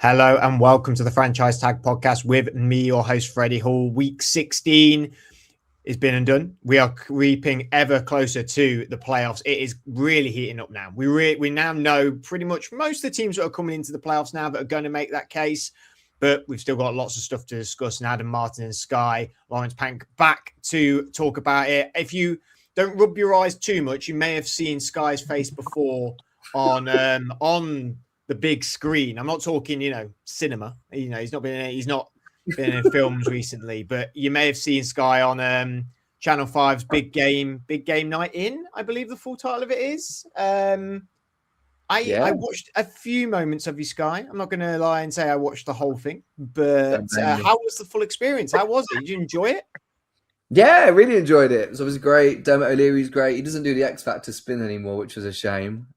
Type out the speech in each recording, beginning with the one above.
Hello and welcome to the Franchise Tag Podcast with me, your host, Freddie Hall. Week 16 is been and done. We are creeping ever closer to the playoffs. It is really heating up now. We now know pretty much most of the teams that are coming into the playoffs now that are going to make that case. But we've still got lots of stuff to discuss. And Adam Martin and Sky, Lawrence Pank back to talk about it. If you don't rub your eyes too much, you may have seen Sky's face before on the big screen. I'm not talking, cinema. He's not been in films recently, but you may have seen Sky on Channel 5's Big Game Night In, I believe the full title of it is. I watched a few moments of you, Sky. I'm not going to lie and say I watched the whole thing, but how was the full experience? How was it? Did you enjoy it? Yeah, I really enjoyed it. It was obviously great. Dermot O'Leary's great. He doesn't do the X Factor spin anymore, which was a shame.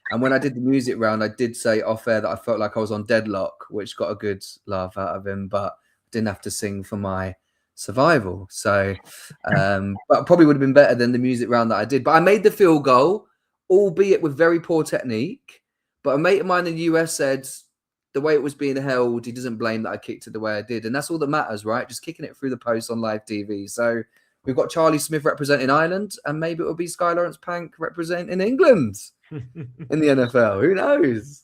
And when I did the music round, I did say off air that I felt like I was on Deadlock, which got a good laugh out of him, but I didn't have to sing for my survival. So, but probably would have been better than the music round that I did. But I made the field goal, albeit with very poor technique. But a mate of mine in the US said the way it was being held, he doesn't blame that I kicked it the way I did. And that's all that matters, right? Just kicking it through the post on live TV. So we've got Charlie Smith representing Ireland, and maybe it will be Sky Lawrence Pank representing England in the NFL. Who knows?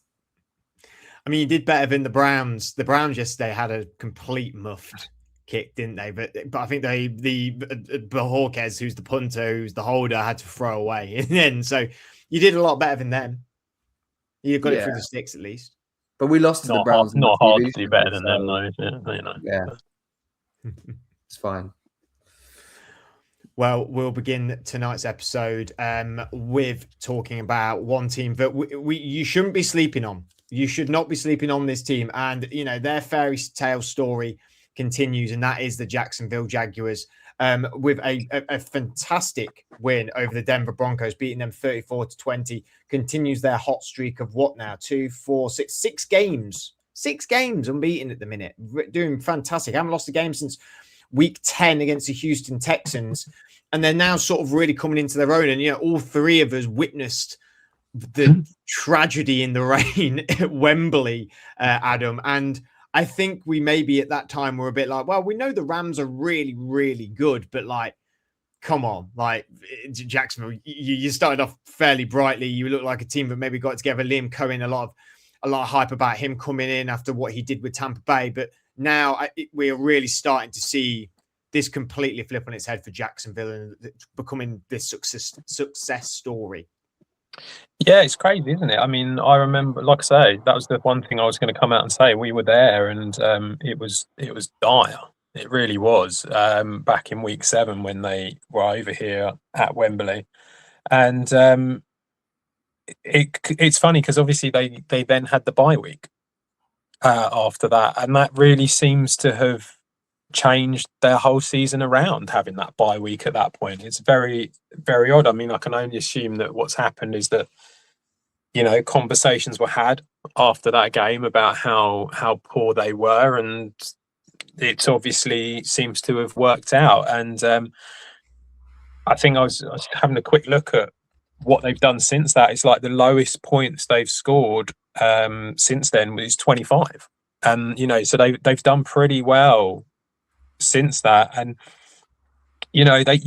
I mean, you did better than the Browns. The Browns yesterday had a complete muffed kick, didn't they? But I think the Bajorquez, who's the punter, who's the holder, had to throw away in the end. So you did a lot better than them. You got it through the sticks at least. But we lost to the Browns. Not hard to do better than them, though. Yeah. It's fine. Well, we'll begin tonight's episode with talking about one team that you shouldn't be sleeping on. You should not be sleeping on this team. And, their fairy tale story continues, and that is the Jacksonville Jaguars with a fantastic win over the Denver Broncos, beating them 34-20, continues their hot streak of what now? 2, 4, 6, 6 games. 6 games unbeaten at the minute. Doing fantastic. Haven't lost a game since week 10 against the Houston Texans. And they're now sort of really coming into their own. And, all three of us witnessed the tragedy in the rain at Wembley, Adam. And I think we maybe at that time were a bit like, well, we know the Rams are really, really good, but come on, Jacksonville, you started off fairly brightly. You look like a team that maybe got together. Liam Cohen, a lot of hype about him coming in after what he did with Tampa Bay. But now we're really starting to see this completely flip on its head for Jacksonville and becoming this success story. Yeah, it's crazy, isn't it? I mean, I remember, like I say, that was the one thing I was going to come out and say. We were there, and it was dire. It really was. Back in week 7 when they were over here at Wembley, and it's funny because obviously they then had the bye week after that, and that really seems to have changed their whole season around, having that bye week at that point. It's very, very odd. I mean, I can only assume that what's happened is that conversations were had after that game about how poor they were, and it obviously seems to have worked out. And I think I was having a quick look at what they've done since that. It's like the lowest points they've scored since then was 25, and so they've done pretty well since that. And you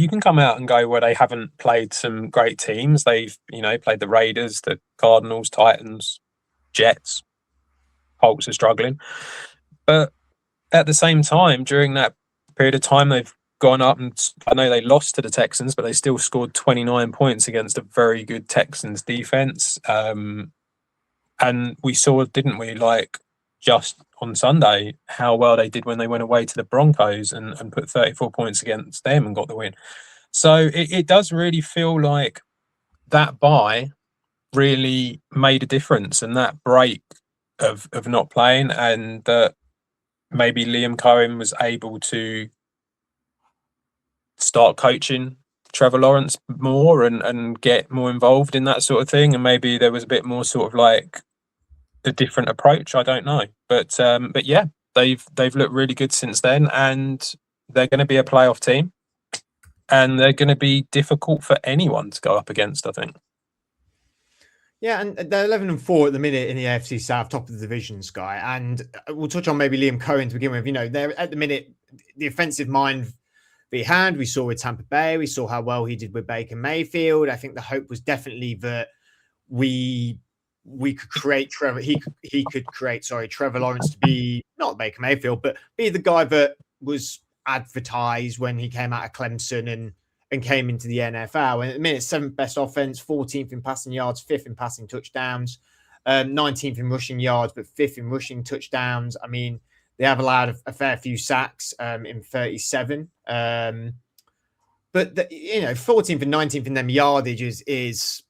can come out and go, well, they haven't played some great teams. They've played the Raiders, the Cardinals, Titans, Jets. Colts are struggling, but at the same time, during that period of time, they've gone up, and I know they lost to the Texans, but they still scored 29 points against a very good Texans defense. And we saw, didn't we, just on Sunday, how well they did when they went away to the Broncos and put 34 points against them and got the win. So it does really feel like that bye really made a difference, and that break of not playing, and that maybe Liam Cohen was able to start coaching Trevor Lawrence more and get more involved in that sort of thing, and maybe there was a bit more sort of a different approach. I don't know, but yeah, they've looked really good since then, and they're going to be a playoff team, and they're going to be difficult for anyone to go up against, I think. Yeah, and they're 11-4 at the minute in the AFC South, top of the division, Sky. And we'll touch on maybe Liam Cohen to begin with. You know, they're at the minute the offensive mind they had. We saw with Tampa Bay. We saw how well he did with Baker Mayfield. I think the hope was definitely that we could create Trevor. He could create, Trevor Lawrence to be not Baker Mayfield, but be the guy that was advertised when he came out of Clemson and came into the NFL. And at the minute, 7th best offense, 14th in passing yards, 5th in passing touchdowns, 19th in rushing yards, but 5th in rushing touchdowns. I mean, they have allowed a fair few sacks in 37. But 14th and 19th in them yardage is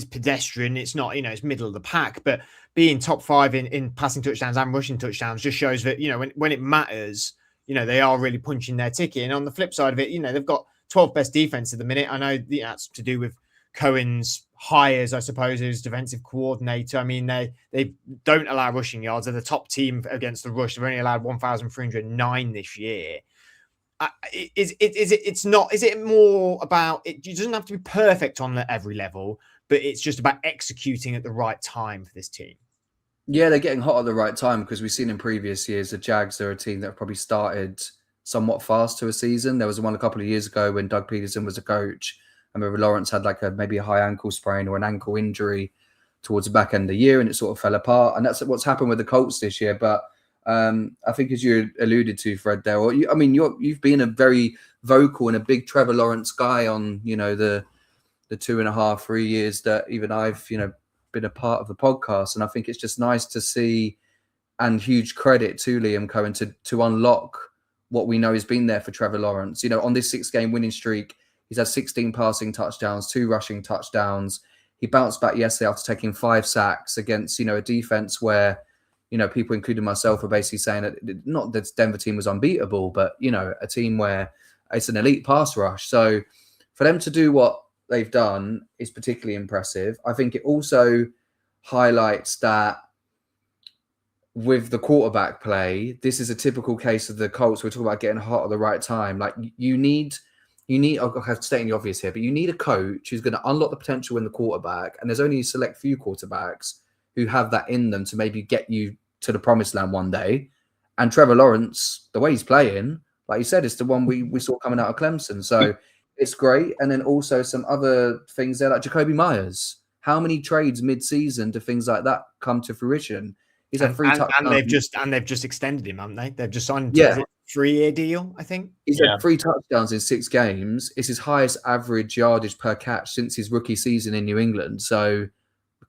pedestrian. It's not, it's middle of the pack, but being top 5 in passing touchdowns and rushing touchdowns just shows that, when it matters, they are really punching their ticket. And on the flip side of it, they've got 12th best defense at the minute. I know that's to do with Cohen's hires, I suppose, as defensive coordinator. I mean, they don't allow rushing yards. They're the top team against the rush. They've only allowed 1,309 this year. Is it more about it? It doesn't have to be perfect on every level, but it's just about executing at the right time for this team. Yeah, they're getting hot at the right time because we've seen in previous years the Jags are a team that have probably started somewhat fast to a season. There was one a couple of years ago when Doug Peterson was a coach. I remember Lawrence had maybe a high ankle sprain or an ankle injury towards the back end of the year, and it sort of fell apart. And that's what's happened with the Colts this year. But I think, as you alluded to, Fred, there, you've been a very vocal and a big Trevor Lawrence guy on the 2.5, 3 years that even I've been a part of the podcast, and I think it's just nice to see, and huge credit to Liam Cohen to unlock what we know has been there for Trevor Lawrence. On this 6-game winning streak, he's had 16 passing touchdowns, 2 rushing touchdowns. He bounced back yesterday after taking 5 sacks against a defense where people, including myself, are basically saying that not that Denver team was unbeatable, but a team where it's an elite pass rush. So for them to do what they've done is particularly impressive. I think it also highlights that with the quarterback play, this is a typical case of the Colts. We're talking about getting hot at the right time. Like you need, I'll have to state the obvious here, but you need a coach who's going to unlock the potential in the quarterback. And there's only a select few quarterbacks who have that in them to maybe get you to the promised land one day. And Trevor Lawrence, the way he's playing, like you said, is the one we saw coming out of Clemson. So it's great. And then also some other things there, like Jacoby Myers. How many trades mid-season do things like that come to fruition? He's had 3 touchdowns. And they've just extended him, haven't they? They've just signed him to a 3-year deal, I think. He's had 3 touchdowns in 6 games. It's his highest average yardage per catch since his rookie season in New England. So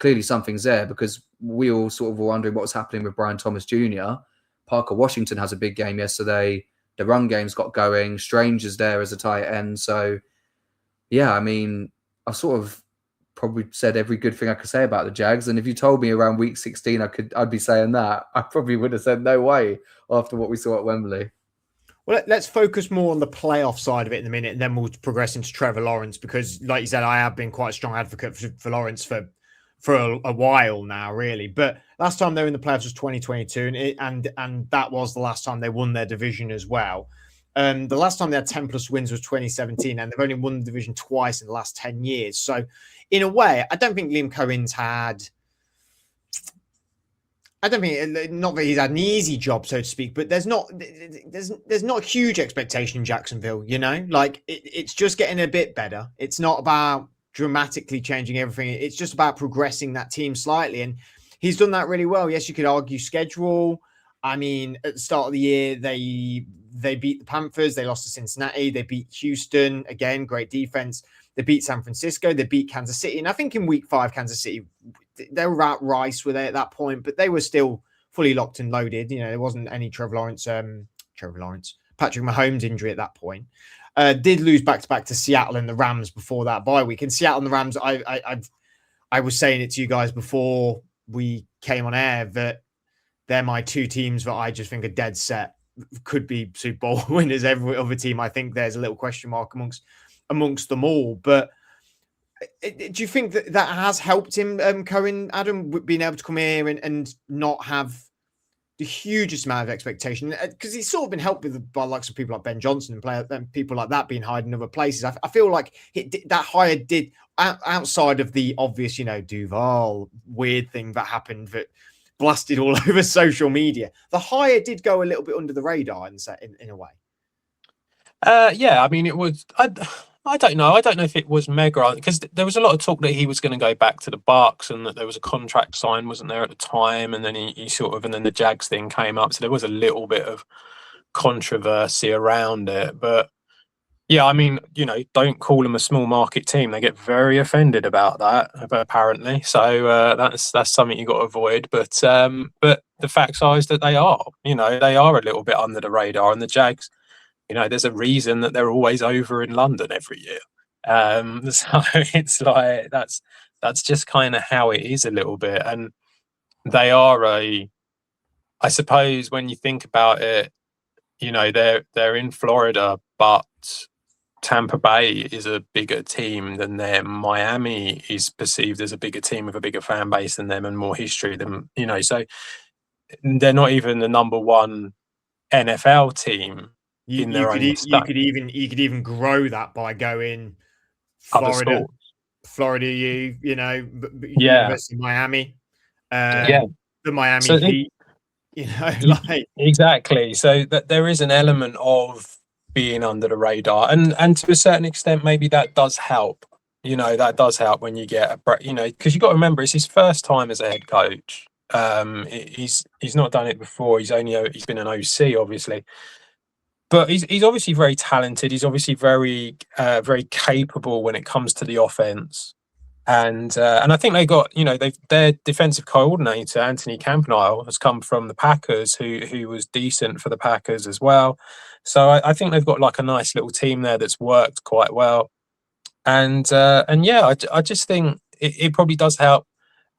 clearly something's there, because we all sort of were wondering what was happening with Brian Thomas Jr. Parker Washington has a big game yesterday. The run game's got going. Strange is there as a tight end. So, yeah, I mean, I sort of probably said every good thing I could say about the Jags. And if you told me around week 16 I'd be saying that, I probably would have said no way after what we saw at Wembley. Well, let's focus more on the playoff side of it in a minute, and then we'll progress into Trevor Lawrence, because, like you said, I have been quite a strong advocate for Lawrence for a while now, really. But last time they were in the playoffs was 2022, and that was the last time they won their division as well. The last time they had 10 plus wins was 2017, and they've only won the division twice in the last 10 years. So, in a way, I don't think Liam Cohen's had. I don't think, not that he's had an easy job, so to speak, but there's not a huge expectation in Jacksonville. Like it's just getting a bit better. It's not about dramatically changing everything. It's just about progressing that team slightly, and he's done that really well. Yes, you could argue schedule. I mean, at the start of the year, they beat the Panthers, they lost to Cincinnati, they beat Houston, again, great defense. They beat San Francisco, they beat Kansas City, and I think in week 5, Kansas City, they were out rice with it at that point, but they were still fully locked and loaded. There wasn't any Patrick Mahomes injury at that point. Did lose back-to-back to Seattle and the Rams before that bye week. And Seattle and the Rams, I was saying it to you guys before we came on air that they're my 2 teams that I just think are dead set, could be Super Bowl winners. Every other team, I think there's a little question mark amongst them all. But do you think that has helped him, Cohen, Adam, being able to come here and not have the hugest amount of expectation, because he's sort of been helped with by the likes of people like Ben Johnson and people like that being hired in other places. I feel like that hire did, outside of the obvious, DUUUVAL weird thing that happened that blasted all over social media, the hire did go a little bit under the radar in a way. Yeah, I mean, it was. I don't know. I don't know if it was mega, because there was a lot of talk that he was going to go back to the Bucks and that there was a contract signed, wasn't there, at the time, and then he sort of, and then the Jags thing came up, so there was a little bit of controversy around it. But yeah, I mean, don't call them a small market team. They get very offended about that, apparently. So that's something you got to avoid. But the facts are is that they are a little bit under the radar, and the Jags. There's a reason that they're always over in London every year. So it's like that's just kind of how it is a little bit. And they are I suppose when you think about it, they're in Florida, but Tampa Bay is a bigger team than them. Miami is perceived as a bigger team with a bigger fan base than them and more history than, so they're not even the number one NFL team. You could even grow that by going Florida, University of Miami, the Miami Heat, exactly. So that there is an element of being under the radar, and to a certain extent, maybe that does help. That does help when you get because you got to remember it's his first time as a head coach. He's not done it before. He's been an OC, obviously. But he's obviously very talented. He's obviously very, very capable when it comes to the offense, and I think they got their defensive coordinator Anthony Campanile has come from the Packers, who was decent for the Packers as well. So I think they've got like a nice little team there that's worked quite well, and yeah, I just think it probably does help.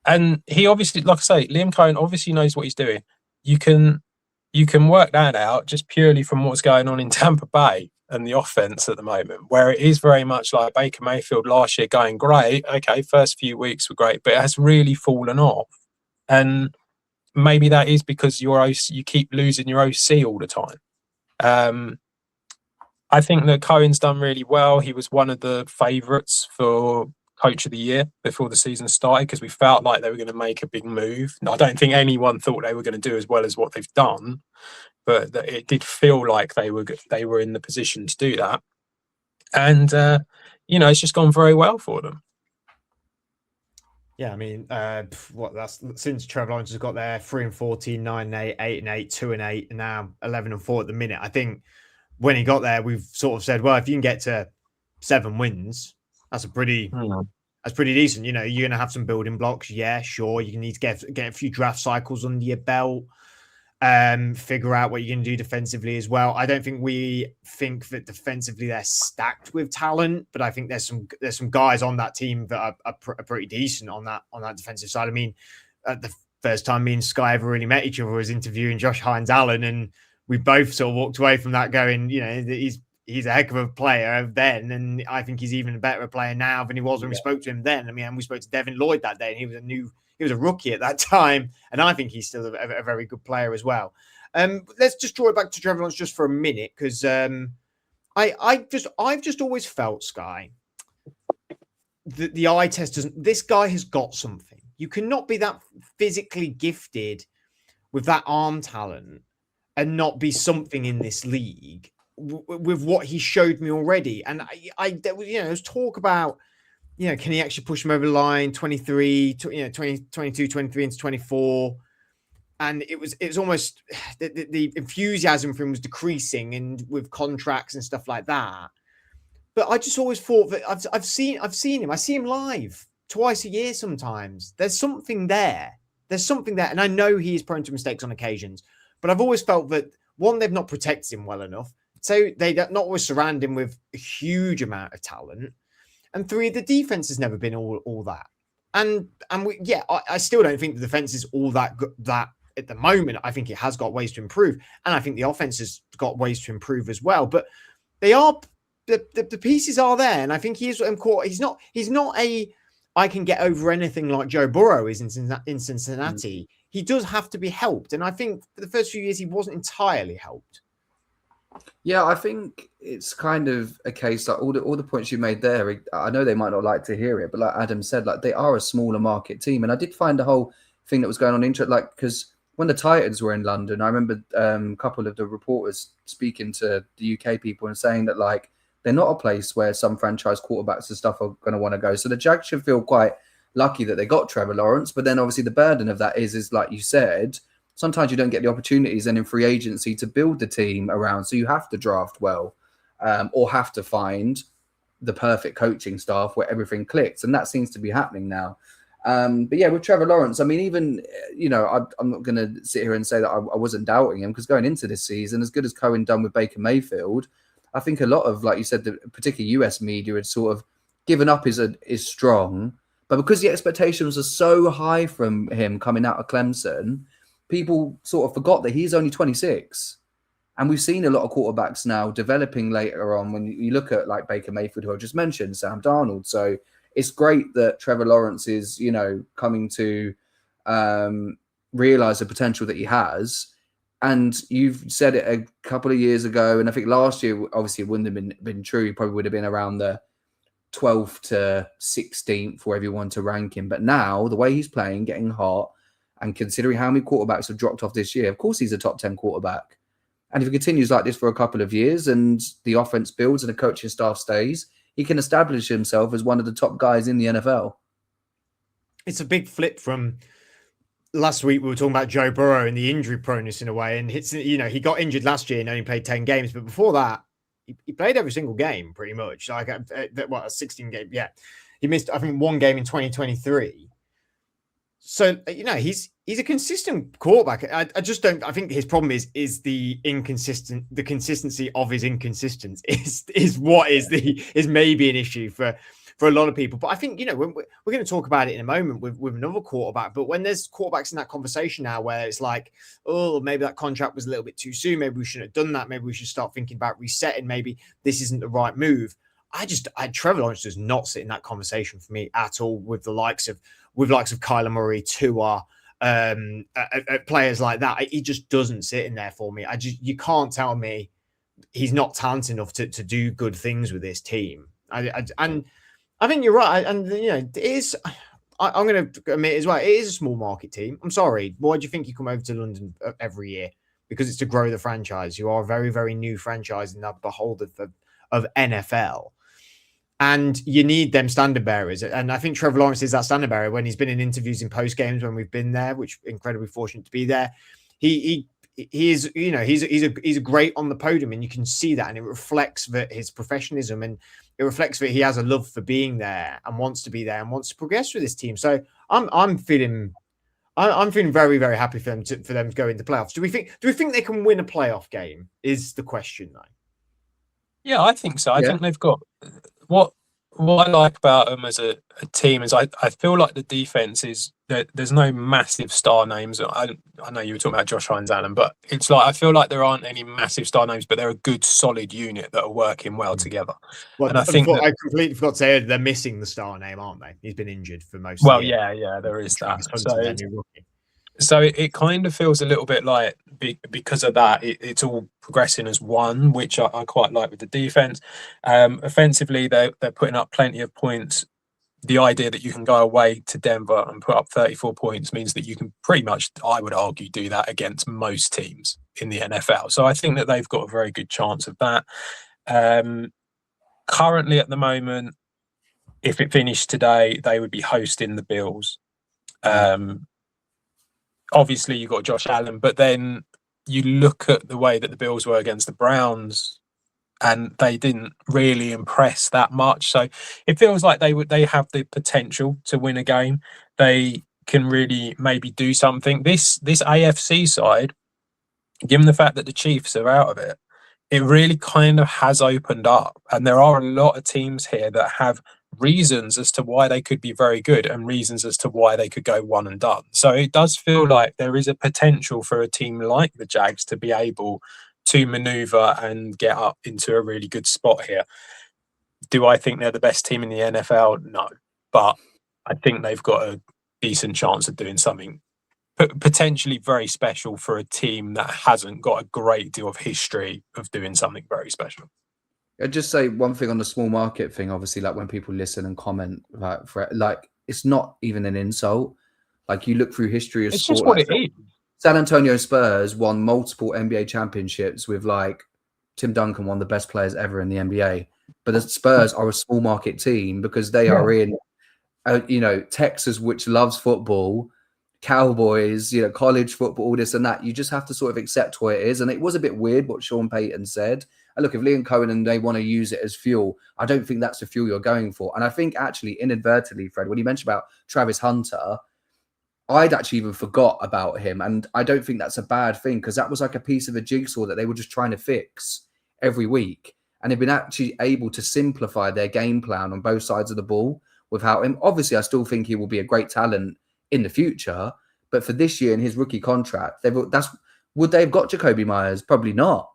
And he obviously, like I say, Liam Cohen obviously knows what he's doing. You can work that out just purely from what's going on in Tampa Bay and the offense at the moment, where it is very much like Baker Mayfield last year going great. Okay, first few weeks were great, but it has really fallen off. And maybe that is because you keep losing your OC all the time. I think that Cohen's done really well. He was one of the favourites for Coach of the Year before the season started because we felt like they were going to make a big move. I don't think anyone thought they were going to do as well as what they've done, but it did feel like they were in the position to do that. And it's just gone very well for them. Yeah, I mean, that's since Trevor Lawrence has got there 3-14, 9-8, 8-8, 2-8, and now 11-4 at the minute. I think when he got there, we've sort of said, well, if you can get to 7 wins, that's pretty decent. You're going to have some building blocks. Yeah, sure. You need to get a few draft cycles under your belt. Figure out what you're going to do defensively as well. I don't think we think that defensively they're stacked with talent, but I think there's some guys on that team that are pretty decent on that defensive side. I mean, the first time me and Sky ever really met each other was interviewing Josh Hines-Allen, and we both sort of walked away from that going, he's a heck of a player then, and I think he's even a better player now than he was when we spoke to him then. I mean, we spoke to Devin Lloyd that day, and he was a rookie at that time, and I think he's still a very good player as well. Let's just draw it back to Trevor Lawrence just for a minute, because I've just always felt, Sky, that the eye test doesn't. This guy has got something. You cannot be that physically gifted with that arm talent and not be something in this league with what he showed me already. And there was talk about, can he actually push him over the line 23, 22, 23 into 24? And it was almost the enthusiasm for him was decreasing, and with contracts and stuff like that. But I just always thought that I've seen him. I see him live twice a year sometimes. There's something there. And I know he is prone to mistakes on occasions, but I've always felt that, one, they've not protected him well enough. So they not always surround him with a huge amount of talent. And 3, the defense has never been all that. And I still don't think the defense is all that good, that at the moment. I think it has got ways to improve, and I think the offense has got ways to improve as well. But they are the pieces are there, and I think he is. He's not a I can get over anything like Joe Burrow is in Cincinnati. He does have to be helped. And I think for the first few years, he wasn't entirely helped. Yeah, I think it's kind of a case like all the points you made there. I know they might not like to hear it, but like Adam said, like they are a smaller market team. And I did find the whole thing that was going on like because when the Titans were in London, I remember a couple of the reporters speaking to the UK people and saying that like they're not a place where some franchise quarterbacks and stuff are going to want to go. So the Jags should feel quite lucky that they got Trevor Lawrence. But then obviously the burden of that is like you said, sometimes you don't get the opportunities and in free agency to build the team around. So you have to draft well or have to find the perfect coaching staff where everything clicks. And that seems to be happening now. But yeah, with Trevor Lawrence, I mean, even, I'm not going to sit here and say that I wasn't doubting him because going into this season, as good as Cohen done with Baker Mayfield, I think a lot of, like you said, the particularly US media had sort of given up is strong. But because the expectations are so high from him coming out of Clemson, people sort of forgot that he's only 26. And we've seen a lot of quarterbacks now developing later on when you look at like Baker Mayfield, who I just mentioned, Sam Darnold. So it's great that Trevor Lawrence is, coming to realize the potential that he has. And you've said it a couple of years ago, and I think last year, obviously, it wouldn't have been true. He probably would have been around the 12th to 16th for everyone to rank him. But now, the way he's playing, getting hot, and considering how many quarterbacks have dropped off this year, of course he's a top 10 quarterback. And if he continues like this for a couple of years and the offense builds and the coaching staff stays, he can establish himself as one of the top guys in the NFL. It's a big flip from last week. We were talking about Joe Burrow and the injury proneness in a way. And it's, he got injured last year and only played 10 games. But before that, he played every single game pretty much. Like, a 16 game. Yeah. He missed, I think, one game in 2023. So, he's a consistent quarterback. I just don't. I think his problem is the consistency of his inconsistency is maybe an issue for a lot of people. But I think we're going to talk about it in a moment with another quarterback. But when there's quarterbacks in that conversation now, where it's like, oh, maybe that contract was a little bit too soon. Maybe we shouldn't have done that. Maybe we should start thinking about resetting. Maybe this isn't the right move. Trevor Lawrence does not sit in that conversation for me at all with the likes of Kyler Murray, Tua, players like that. He just doesn't sit in there for me. You can't tell me he's not talented enough to do good things with this team. And I think you're right. And it is. I'm going to admit as well, it is a small market team. I'm sorry. Why do you think you come over to London every year? Because it's to grow the franchise. You are a very, very new franchise in that beholder of NFL. And you need them standard bearers. And I think Trevor Lawrence is that standard bearer when he's been in interviews in post games when we've been there, which incredibly fortunate to be there. He is, he's a great on the podium, and you can see that, and it reflects that his professionalism, and it reflects that he has a love for being there and wants to be there and wants to progress with this team. So I'm feeling very, very happy for them to go into playoffs. Do we think they can win a playoff game? Is the question though? Yeah, I think so. I think they've got what I like about them as a team is I feel like the defense is that there's no massive star names. I know you were talking about Josh Hines, Allen, but it's like I feel like there aren't any massive star names, but they're a good, solid unit that are working well together. Well, and I think I completely forgot to say they're missing the star name, aren't they? He's been injured for most. Of the year. Yeah, there is that. So it kind of feels a little bit like because of that, it's all progressing as one, which I quite like with the defense. Offensively, they're putting up plenty of points. The idea that you can go away to Denver and put up 34 points means that you can pretty much, I would argue, do that against most teams in the NFL. So I think that they've got a very good chance of that. Currently, at the moment, if it finished today, they would be hosting the Bills. Obviously, you've got Josh Allen, but then you look at the way that the Bills were against the Browns, and they didn't really impress that much. So it feels like they have the potential to win a game. They can really maybe do something. This AFC side, given the fact that the Chiefs are out of it, it really kind of has opened up. And there are a lot of teams here that have reasons as to why they could be very good and reasons as to why they could go one and done. So it does feel like there is a potential for a team like the Jags to be able to maneuver and get up into a really good spot here. Do I think they're the best team in the NFL? No. But I think they've got a decent chance of doing something potentially very special for a team that hasn't got a great deal of history of doing something very special. I'd just say one thing on the small market thing. Obviously, like when people listen and comment, like it's not even an insult. Like you look through history of It's sport. just what like, it is. San Antonio Spurs won multiple NBA championships with like Tim Duncan, one of the best players ever in the NBA. But the Spurs are a small market team because they are in, Texas, which loves football, Cowboys, college football, all this and that. You just have to sort of accept what it is. And it was a bit weird what Sean Payton said. And look, if Liam Cohen and they want to use it as fuel, I don't think that's the fuel you're going for. And I think actually inadvertently, Fred, when you mentioned about Travis Hunter, I'd actually even forgot about him. And I don't think that's a bad thing because that was like a piece of a jigsaw that they were just trying to fix every week. And they've been actually able to simplify their game plan on both sides of the ball without him. Obviously, I still think he will be a great talent in the future. But for this year in his rookie contract, would they have got Jacoby Myers? Probably not.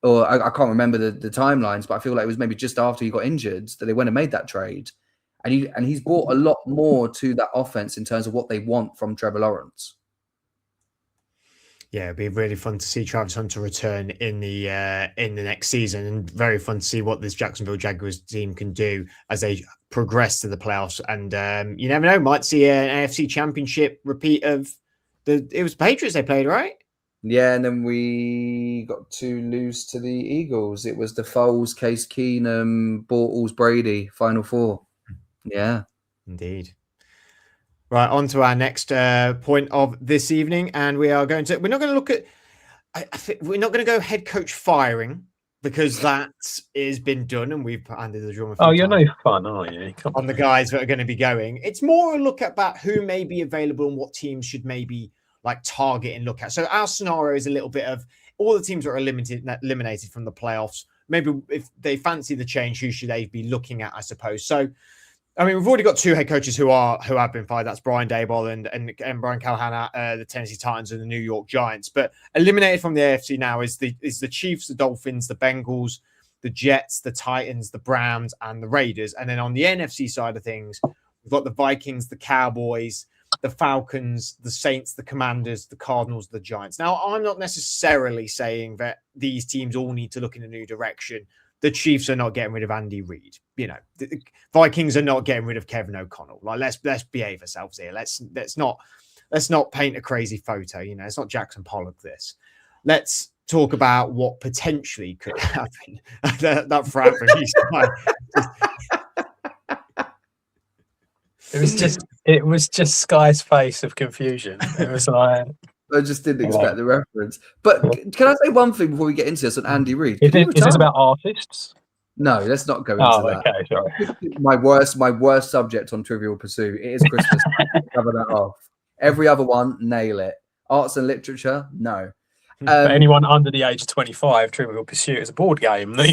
Or I can't remember the timelines, but I feel like it was maybe just after he got injured that they went and made that trade. And he's brought a lot more to that offense in terms of what they want from Trevor Lawrence. Yeah, it'd be really fun to see Travis Hunter return in the next season, and very fun to see what this Jacksonville Jaguars team can do as they progress to the playoffs. And you never know, might see an AFC Championship repeat of it was Patriots they played, right? Yeah, and then we got to lose to the Eagles. It was the Foles, Case Keenum, Bortles, Brady, Final Four. Yeah. Indeed. Right, on to our next point of this evening. And we're not going to look at, we're not going to go head coach firing because that has been done and we've handed the drum. Oh, you're no fun, are you? On the guys that are going to be going. It's more a look at about who may be available and what teams should maybe like target and look at. So our scenario is a little bit of all the teams that are eliminated from the playoffs. Maybe if they fancy the change, who should they be looking at, I suppose. So, I mean, we've already got two head coaches who have been fired. That's Brian Daboll and Brian Callahan at the Tennessee Titans and the New York Giants. But eliminated from the AFC now is the Chiefs, the Dolphins, the Bengals, the Jets, the Titans, the Browns, and the Raiders. And then on the NFC side of things, we've got the Vikings, the Cowboys, the Falcons, the Saints, the Commanders, the Cardinals, the Giants. Now, I'm not necessarily saying that these teams all need to look in a new direction. The Chiefs are not getting rid of Andy Reid. The Vikings are not getting rid of Kevin O'Connell. Like, let's behave ourselves here. Let's not paint a crazy photo. It's not Jackson Pollock. This. Let's talk about what potentially could happen. that frown from you. It was just Sky's face of confusion. It was like I just didn't expect the reference. But can I say one thing before we get into this on Andy Reid? Is this about artists? No, let's not go into that. Okay, sorry. My worst subject on Trivial Pursuit. It is Christmas. Cover that off. Every other one, nail it. Arts and literature, no. For anyone under the age of 25, Trivial Pursuit is a board game. But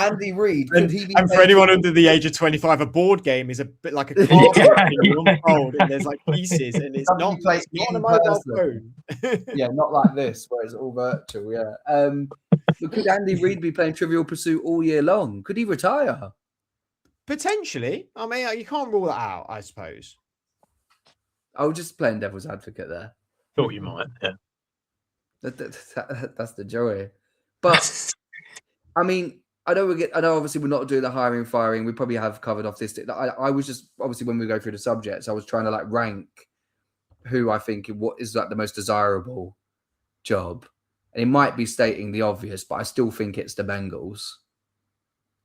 Andy Reid, and for anyone under the age of 25, a board game is a bit like a card game, and there's like pieces, and it's not on a mobile phone. Yeah, not like this, where it's all virtual. Yeah. But could Andy Reid be playing Trivial Pursuit all year long? Could he retire? Potentially. I mean, you can't rule that out, I suppose. I was just playing devil's advocate there. Thought you might, yeah. That's the joy. But I mean, I know obviously we're not doing the hiring, firing. We probably have covered off this. I was just obviously when we go through the subjects, I was trying to like rank who I think what is like the most desirable job. And it might be stating the obvious, but I still think it's the Bengals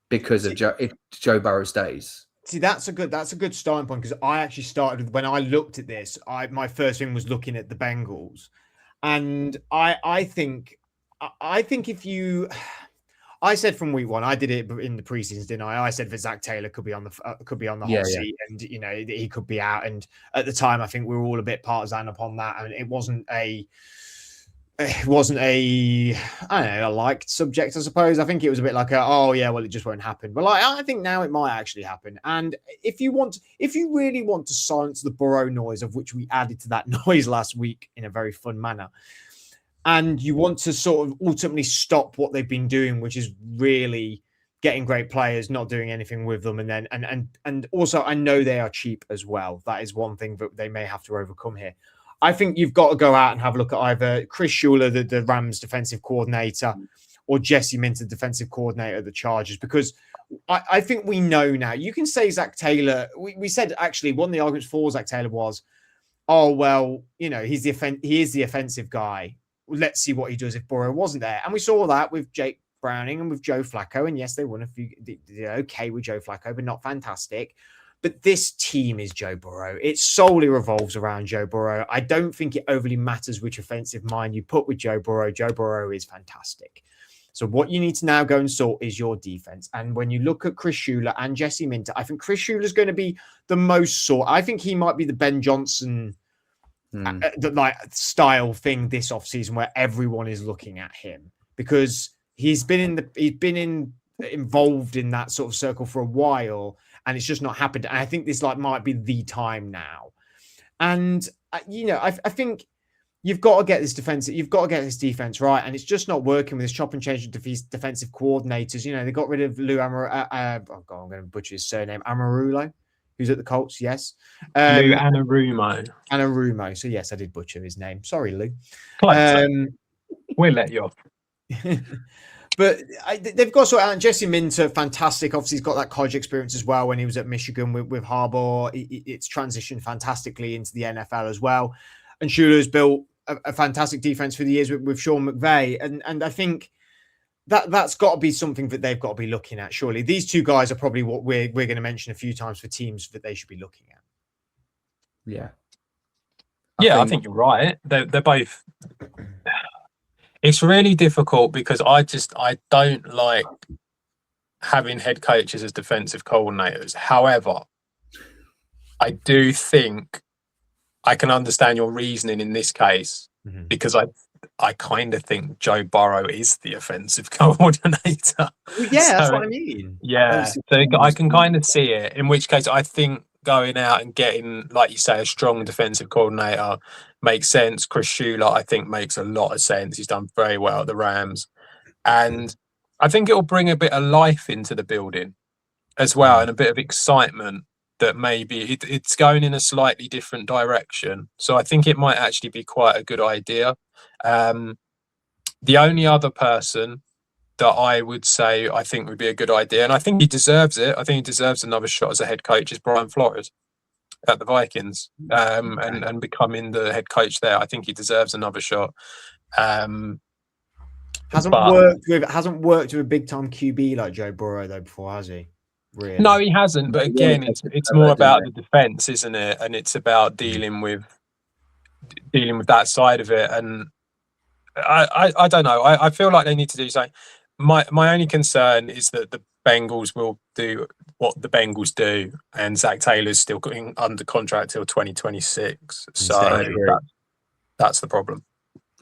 because of if Joe Burrow stays. See, that's a good starting point because I actually started with, when I looked at this, my first thing was looking at the Bengals, and I think if you, I said from week one, I did it in the preseason, didn't I? I said that Zach Taylor could be on the hot seat, and he could be out. And at the time, I think we were all a bit partisan upon that, and it wasn't a a liked subject, I suppose. I think it was a bit like it just won't happen. But I think now it might actually happen. And if you really want to silence the Burrow noise, of which we added to that noise last week in a very fun manner, and you want to sort of ultimately stop what they've been doing, which is really getting great players, not doing anything with them, and then and also I know they are cheap as well. That is one thing that they may have to overcome here. I think you've got to go out and have a look at either Chris Schuler, the Rams defensive coordinator, or Jesse Minter, defensive coordinator of the Chargers, because I think we know now. You can say Zach Taylor. We said actually one of the arguments for Zach Taylor was, oh well, he is the offensive guy. Let's see what he does if Burrow wasn't there. And we saw that with Jake Browning and with Joe Flacco. And yes, they won a few. They're okay with Joe Flacco, but not fantastic. But this team is Joe Burrow. It solely revolves around Joe Burrow. I don't think it overly matters which offensive mind you put with Joe Burrow. Joe Burrow is fantastic. So what you need to now go and sort is your defense. And when you look at Chris Schuler and Jesse Minter, I think Chris Schuler is going to be the most sought. I think he might be the Ben Johnson style thing this offseason where everyone is looking at him, because he's been involved in that sort of circle for a while, and it's just not happened. And I think this might be the time now. And I think you've got to get this defense. You've got to get this defense right, and it's just not working with this chop and change of defensive coordinators. They got rid of Lou I'm going to butcher his surname, Amarulo, who's at the Colts. Yes, Lou Anarumo. Anarumo. So yes, I did butcher his name. Sorry, Lou. We'll let you off. But they've got to sort out. Jesse Minter, fantastic. Obviously, he's got that college experience as well when he was at Michigan with Harbaugh. It's transitioned fantastically into the NFL as well. And Schuler's built a fantastic defense for the years with Sean McVay. And I think that's got to be something that they've got to be looking at, surely. These two guys are probably what we're going to mention a few times for teams that they should be looking at. Yeah. I think you're right. They're both... It's really difficult because I don't like having head coaches as defensive coordinators. However, I do think I can understand your reasoning in this case, because I kind of think Joe Burrow is the offensive coordinator. That's what I mean. Yeah, so I can kind of see it, in which case I think going out and getting, like you say, a strong defensive coordinator makes sense. Chris Schuler, I think, makes a lot of sense. He's done very well at the Rams. And I think it'll bring a bit of life into the building as well, and a bit of excitement that maybe it's going in a slightly different direction. So I think it might actually be quite a good idea. The only other person that I would say I think would be a good idea, and I think he deserves it, I think he deserves another shot as a head coach, is Brian Flores at the Vikings, and becoming the head coach there. I think he deserves another shot. Hasn't worked with a big time QB like Joe Burrow though before, has he? Really? No, he hasn't. But again, it's more about the defense, isn't it? And it's about dealing with that side of it. And I don't know. I feel like they need to do something. My only concern is that the Bengals will do what the Bengals do, and Zach Taylor's still going under contract till 2026. So that's the problem.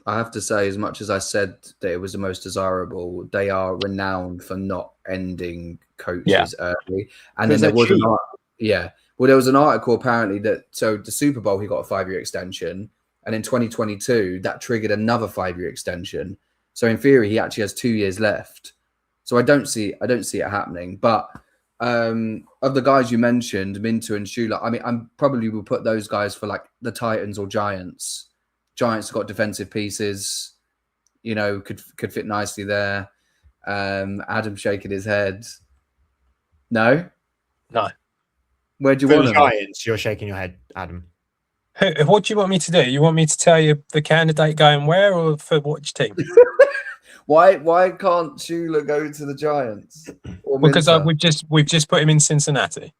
I have to say, as much as I said that it was the most desirable, they are renowned for not ending coaches early. And then there was there was an article apparently that the Super Bowl he got a 5-year extension, and in 2022 that triggered another 5-year extension. So in theory, he actually has 2 years left. So I don't see it happening. But of the guys you mentioned, Minter and Schuler, I mean, I probably will put those guys for like the Titans or Giants. Giants have got defensive pieces, could fit nicely there. Adam shaking his head. No. Where do you want them? Giants, you're shaking your head, Adam. What do you want me to do? You want me to tell you the candidate going where, or for which team? Why can't Schuler go to the Giants? Because we've just put him in Cincinnati.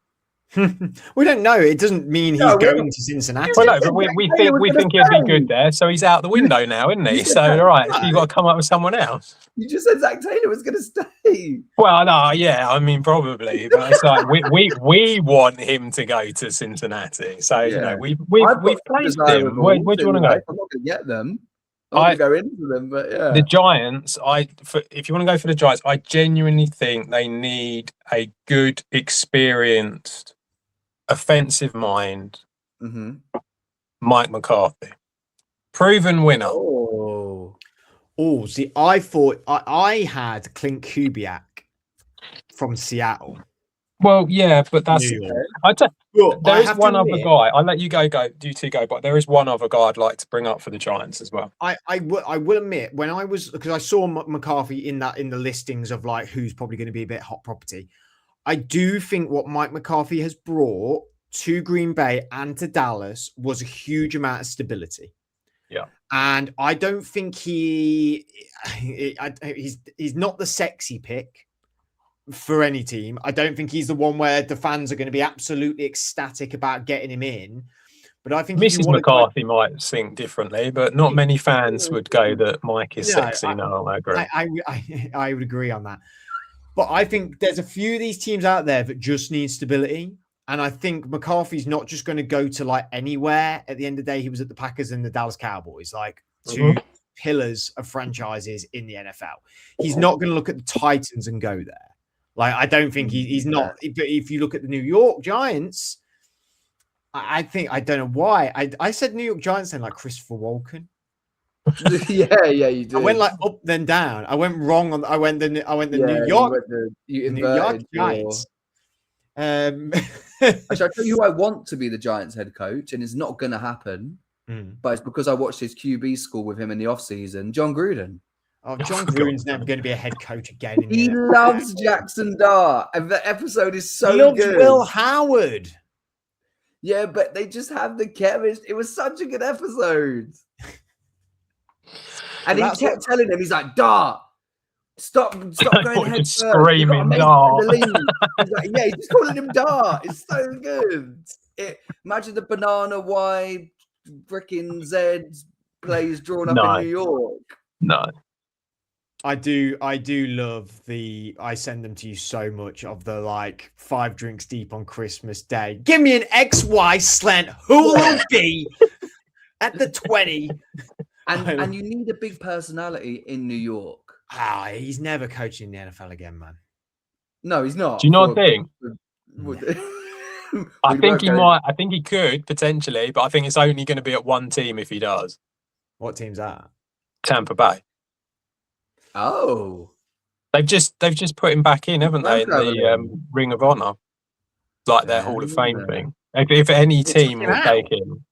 We don't know. It doesn't mean he's going to Cincinnati. Well, no, but we think he'd be good there. So he's out the window now, isn't he? So all right, so you've got to come up with someone else. You just said Zach Taylor was going to stay. Well, no, yeah, I mean probably, but it's like we want him to go to Cincinnati. So we've placed him. Where do you want to go? I'm not going to get them. I'm going to go into them, but yeah. The Giants, if you want to go for the Giants, I genuinely think they need a good, experienced, offensive mind. Mike McCarthy, proven winner. See, I thought I had Clint Kubiak from Seattle. Well, yeah, but that's New York. there is one other admit, guy. I'll let you go. Do two go, but there is one other guy I'd like to bring up for the Giants as well. I will admit, when I was, because I saw McCarthy in the listings of like who's probably going to be a bit hot property. I do think what Mike McCarthy has brought to Green Bay and to Dallas was a huge amount of stability. Yeah. And I don't think he's not the sexy pick for any team. I don't think he's the one where the fans are going to be absolutely ecstatic about getting him in. But I think Mrs. McCarthy might think differently, but not many fans would go that Mike is sexy. No, I agree. I would agree on that. But I think there's a few of these teams out there that just need stability. And I think McCarthy's not just going to go to like anywhere. At the end of the day, he was at the Packers and the Dallas Cowboys, like two pillars of franchises in the NFL. He's not going to look at the Titans and go there. Like, I don't think he's not. But if you look at the New York Giants, I think, I don't know why. I said New York Giants then like Christopher Walken. yeah, you did. I went like up then down. I went wrong on. I went the New York. You New York Giants. Actually, I'll tell you who I want to be the Giants head coach, and it's not going to happen. But it's because I watched his QB school with him in the offseason, John Gruden. Oh, John Gruden's never going to be a head coach again. He loves Jackson Dart, and the episode is so he loves good. Will Howard. Yeah, but they just have the chemistry. It was such a good episode. And he kept telling him, he's like, Dart, stop going head first. Screaming Dart. He's like, yeah, he's just calling him Dart. It's so good. Imagine the banana Y freaking Z plays drawn up in New York. No. I do love I send them to you so much of the like 5 drinks deep on Christmas Day. Give me an XY slant. Who will be at the 20? And you need a big personality in New York. He's never coaching the NFL again, man. No, he's not. Do you not think? I think he might. I think he could potentially, but I think it's only going to be at one team if he does. What team's that? Tampa Bay. Oh, they've just put him back in, haven't they? In the Ring of Honor, like their Hall of Fame thing. If any team will take him,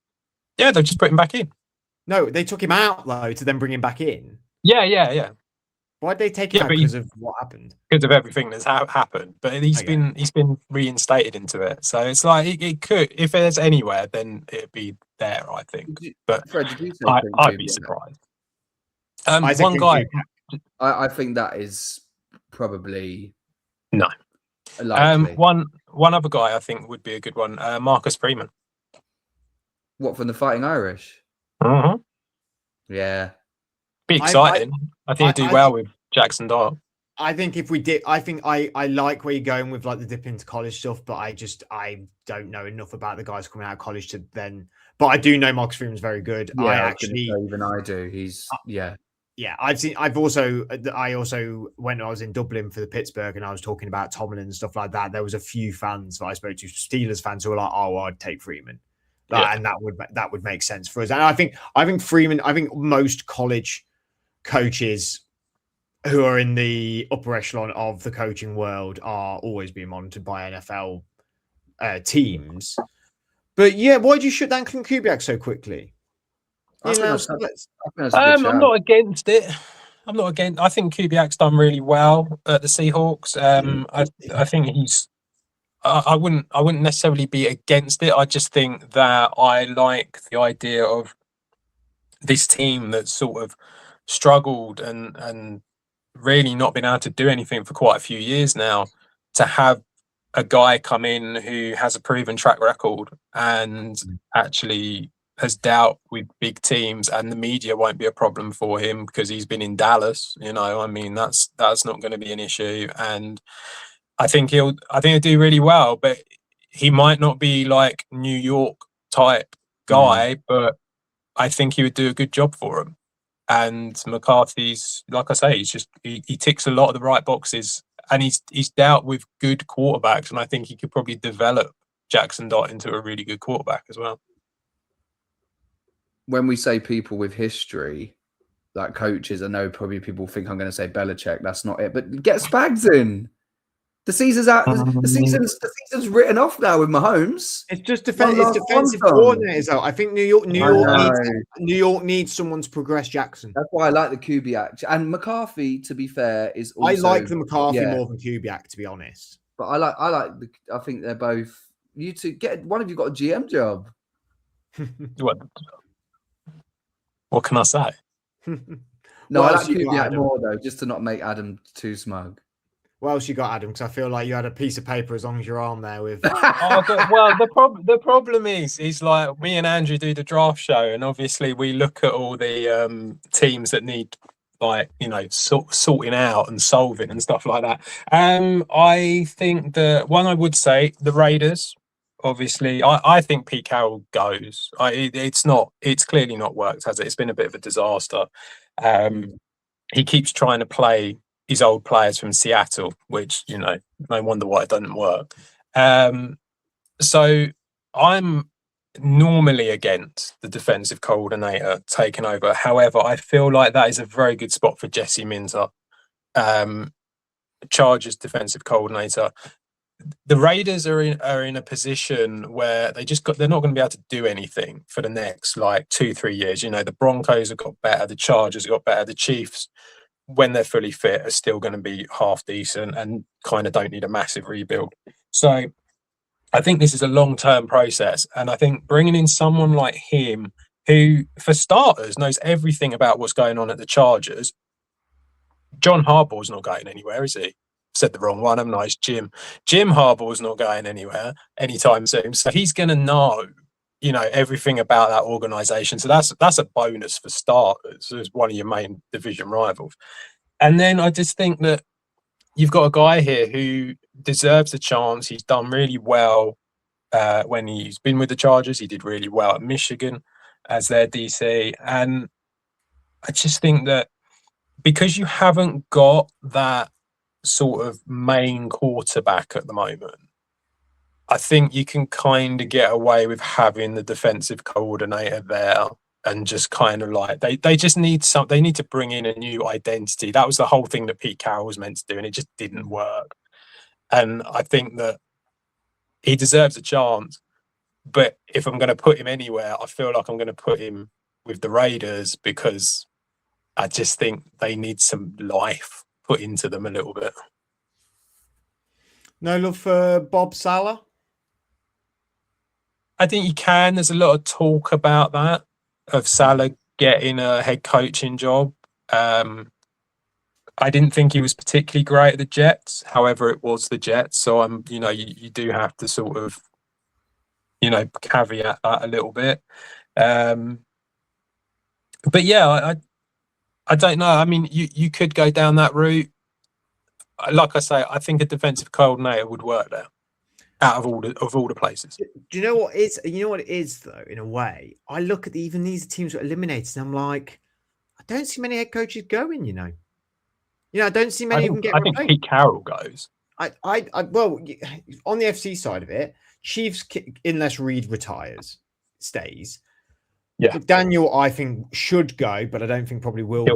yeah, they've just put him back in. No, they took him out though to then bring him back in. Yeah. Why'd they take him out? Because of what happened? Because of everything that's happened. But he's been reinstated into it. So it's like it could, if there's anywhere, then it'd be there, I think. But Fred, I'd be surprised. One guy. I think that is probably no. One other guy I think would be a good one. Marcus Freeman. What, from the Fighting Irish? Yeah. Be exciting. I think he'd do well with Jackson Dart. I think if we did, I think I like where you're going with like the dip into college stuff, but I don't know enough about the guys coming out of college to then. But I do know Marcus Freeman's very good. Yeah, even I do. He's Yeah, I also when I was in Dublin for the Pittsburgh and I was talking about Tomlin and stuff like that, there was a few fans that I spoke to, Steelers fans, who were like, "Oh, I'd take Freeman," and that would make sense for us. And I think Freeman. I think most college coaches who are in the upper echelon of the coaching world are always being monitored by NFL teams. But yeah, why did you shut down Clint Kubiak so quickly? I'm not against it. I think Kubiak's done really well at the Seahawks. I think he's. I wouldn't necessarily be against it. I just think that I like the idea of this team that's sort of struggled and really not been able to do anything for quite a few years now. To have a guy come in who has a proven track record and actually has dealt with big teams, and the media won't be a problem for him because he's been in Dallas. I mean, that's not going to be an issue, and I think he'll do really well. But he might not be like New York type guy, but I think he would do a good job for him. And McCarthy's, like I say, he ticks a lot of the right boxes, and he's dealt with good quarterbacks, and I think he could probably develop Jackson Dart into a really good quarterback as well. When we say people with history, like coaches, I know probably people think I'm going to say Belichick. That's not it. But get Spags in. The season's out. The season's written off now with Mahomes. It's just it's One defensive last one. coordinators though. I think New York needs someone to progress Jackson. That's why I like the Kubiak and McCarthy. To be fair, is also, I like the McCarthy more than Kubiak, to be honest. But I think they're both. You two get one of you got a GM job. What can I say? No, I like Kubiak more though, just to not make Adam too smug. What else you got, Adam? Because I feel like you had a piece of paper as long as your arm there with. Well, the problem is like me and Andrew do the draft show, and obviously we look at all the teams that need sorting out and solving and stuff like that. I think I would say the Raiders. Obviously, I think Pete Carroll goes. It's clearly not worked, has it? It's been a bit of a disaster. He keeps trying to play his old players from Seattle, which, no wonder why it doesn't work. So I'm normally against the defensive coordinator taking over. However, I feel like that is a very good spot for Jesse Minter, Chargers defensive coordinator. The Raiders are in a position where they're not going to be able to do anything for the next 2-3 years. The Broncos have got better, the Chargers have got better, the Chiefs, when they're fully fit, are still going to be half decent and kind of don't need a massive rebuild. So I think this is a long-term process. And I think bringing in someone like him, who, for starters, knows everything about what's going on at the Chargers. John Harbaugh's not going anywhere, is he? Said the wrong one. I'm nice, Jim. Jim Harbaugh's not going anywhere anytime soon. So he's going to know, everything about that organisation. So that's a bonus for starters as one of your main division rivals. And then I just think that you've got a guy here who deserves a chance. He's done really well when he's been with the Chargers. He did really well at Michigan as their DC. And I just think that because you haven't got that sort of main quarterback at the moment, I think you can kind of get away with having the defensive coordinator there and just kind of they just need they need to bring in a new identity. That was the whole thing that Pete Carroll was meant to do, and it just didn't work. And I think that he deserves a chance, but if I'm going to put him anywhere, I feel like I'm going to put him with the Raiders, because I just think they need some life put into them a little bit. No love for Bob Saleh? I think you can. There's a lot of talk about that, of Saleh getting a head coaching job. I didn't think he was particularly great at the Jets. However, it was the Jets. So you do have to sort of, caveat that a little bit. But yeah, I don't know. I mean, you could go down that route. Like I say, I think a defensive coordinator would work there out of all the places. Do you know what is? You know what it is though. In a way, I look at even these teams that are eliminated, and I'm like, I don't see many head coaches going. I don't see many of them getting replaced. I think Pete Carroll goes. Well, on the FC side of it, Chiefs, unless Reed stays. Yeah, Daniel, I think should go, but I don't think probably will go.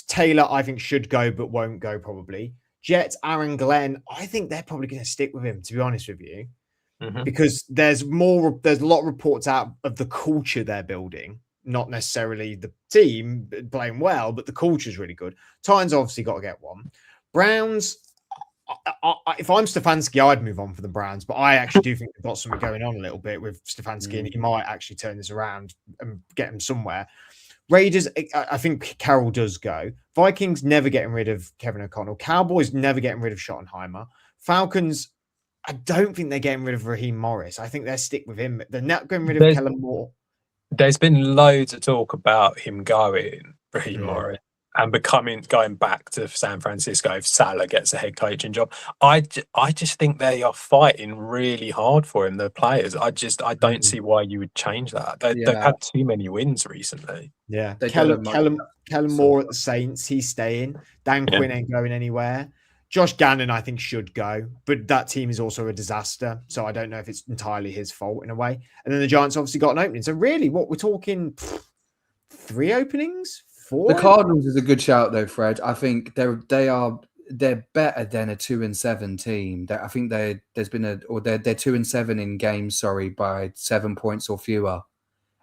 Taylor, I think should go, but won't go probably. Jets, Aaron Glenn, I think they're probably going to stick with him, to be honest with you, because there's a lot of reports out of the culture they're building, not necessarily the team playing well, but the culture is really good. Titans obviously got to get one. Browns, if I'm Stefanski, I'd move on for the Browns, but I actually do think they've got something going on a little bit with Stefanski, and he might actually turn this around and get him somewhere. Raiders, I think Carroll does go. Vikings never getting rid of Kevin O'Connell. Cowboys never getting rid of Schottenheimer. Falcons, I don't think they're getting rid of Raheem Morris. I think they'll stick with him. They're not getting rid of Kellen Moore. There's been loads of talk about him going, Raheem Morris, and going back to San Francisco if Saleh gets a head coaching job. I just think they are fighting really hard for him, the players. I don't see why you would change that. They've had too many wins recently. Yeah. Kellen Moore at the Saints, he's staying. Dan Quinn ain't going anywhere. Josh Gannon, I think, should go, but that team is also a disaster. So I don't know if it's entirely his fault in a way. And then the Giants obviously got an opening. So really, what we're talking, 3 openings? 4? The Cardinals is a good shout though, Fred. I think they are they're better than a 2-7 team. I think they're 2-7 in games, by 7 points or fewer.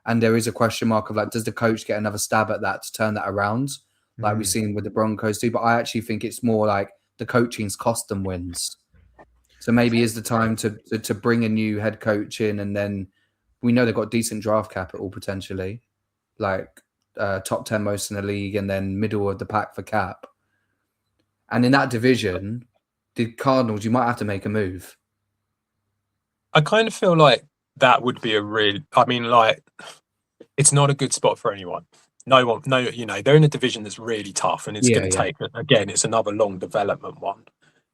And there is a question mark of like, does the coach get another stab at that to turn that around? Like we've seen with the Broncos too. But I actually think it's more like the coaching's cost them wins. So maybe is the time to bring a new head coach in, and then we know they've got decent draft capital potentially, like top 10 most in the league, and then middle of the pack for cap. And in that division, the Cardinals, you might have to make a move. I kind of feel like that would be it's not a good spot for anyone. They're in a division that's really tough, and it's going to take, again, it's another long development one.